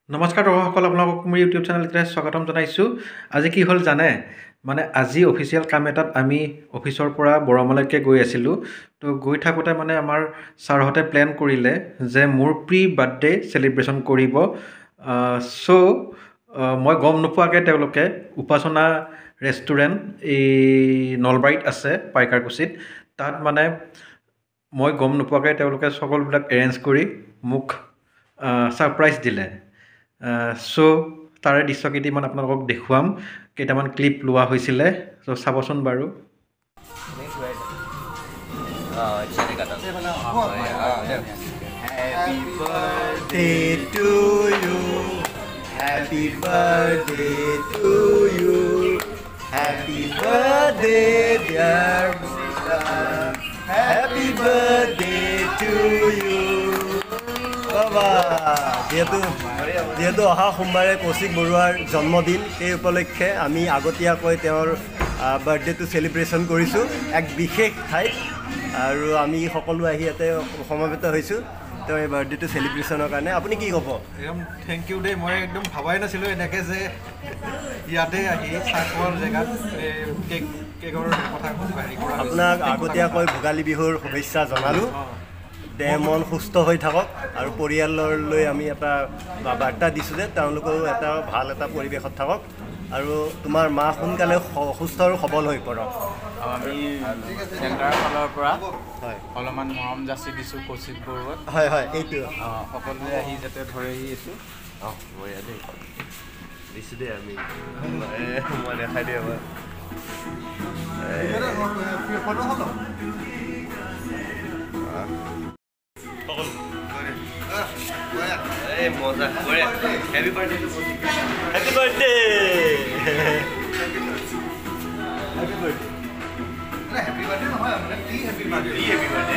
নমস্কাৰ দৰ্শকসকল, আপোনালোকক মোৰ ইউটিউব চেনেলটোতে স্বাগতম জনাইছোঁ। আজি কি হ'ল জানে, মানে আজি অফিচিয়েল কাম এটাত আমি অফিচৰ পৰা বৰমালৈকে গৈ আছিলোঁ। তো গৈ থাকোঁতে মানে আমাৰ ছাৰহঁতে প্লেন কৰিলে যে মোৰ প্ৰি বাৰ্থডে চেলিব্ৰেশ্যন কৰিব। চ' মই গম নোপোৱাকৈ তেওঁলোকে উপাসনা ৰেষ্টুৰেণ্ট এই নলবাৰীত আছে পাইকাৰকুছিত, তাত মানে মই গম নোপোৱাকৈ তেওঁলোকে সকলোবিলাক এৰেঞ্জ কৰি মোক ছাৰপ্ৰাইজ দিলে। চ' তাৰে দৃশ্য কেইটামান আপোনালোকক দেখুৱাম, কেইটামান ক্লিপ লোৱা হৈছিলে। চ' চাবচোন বাৰু। Happy birthday to you. Happy birthday to you. Happy birthday, dear Buddha. Happy birthday to you. Baba, যিহেতু অহা সোমবাৰে কৌশিক বৰুৱাৰ জন্মদিন, এই উপলক্ষে আমি আগতীয়াকৈ তেওঁৰ বাৰ্থডেটো চেলিব্ৰেশ্যন কৰিছোঁ এক বিশেষ ঠাইত, আৰু আমি সকলো আহি ইয়াতে সমবেত হৈছোঁ তেওঁ এই বাৰ্থডেটো চেলিব্ৰেশ্যনৰ কাৰণে। আপুনি কি ক'ব? একদম থেংক ইউ দেই, মই একদম ভবাই নাছিলোঁ এনেকৈ যে ইয়াতে আহি চাহৰ জেগাত কেকৰ কথা হেৰি কৰা। আপোনাক আগতীয়াকৈ ভোগালী বিহুৰ শুভেচ্ছা জনালোঁ। দেহ মন সুস্থ হৈ থাকক, আৰু পৰিয়াললৈ আমি এটা বাৰ্তা দিছোঁ যে তেওঁলোকেও এটা ভাল এটা পৰিৱেশত থাকক, আৰু তোমাৰ মা সোনকালে সুস্থ আৰু সবল হৈ পৰক। আমি চেণ্টাৰৰ ফালৰ পৰা হয় অলপমান মৰম যাচি দিছোঁ কৌশিক বৰুৱাক। হয় হয়, এইটো সকলোৱে আহি যাতে ধৰেহি এইটো। মই ইয়াতে দিছোঁ দেই, আমি মই দেখাই দিওঁ আমাৰ মজা। Happy birthday, happy birthday, happy birthday নহয়, মানে হেপী বাৰ্থডে, হেপী বাৰ্থডে।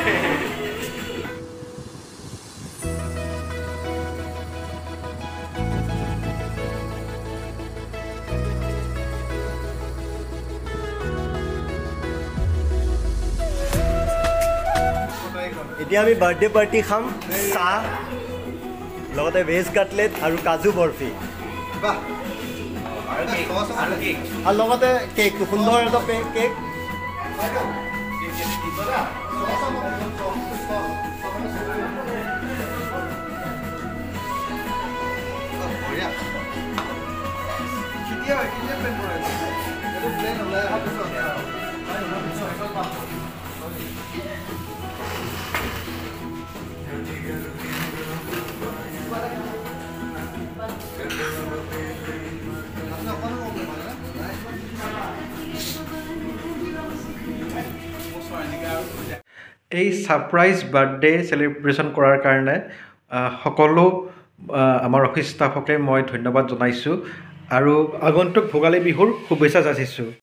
এতিয়া আমি বাৰ্থডে পাৰ্টি খাম, চাহ লগতে ভেজ কাটলেট আৰু কাজু বৰফি, আৰু লগতে কেক, সুন্দৰ এটা কেক। এই ছাৰপ্ৰাইজ বাৰ্থডে চেলিব্ৰেশ্যন কৰাৰ কাৰণে সকলো আমাৰ অফিচ ষ্টাফকে মই ধন্যবাদ জনাইছোঁ, আৰু আগন্তুক ভোগালী বিহুৰ শুভেচ্ছা যাচিছোঁ।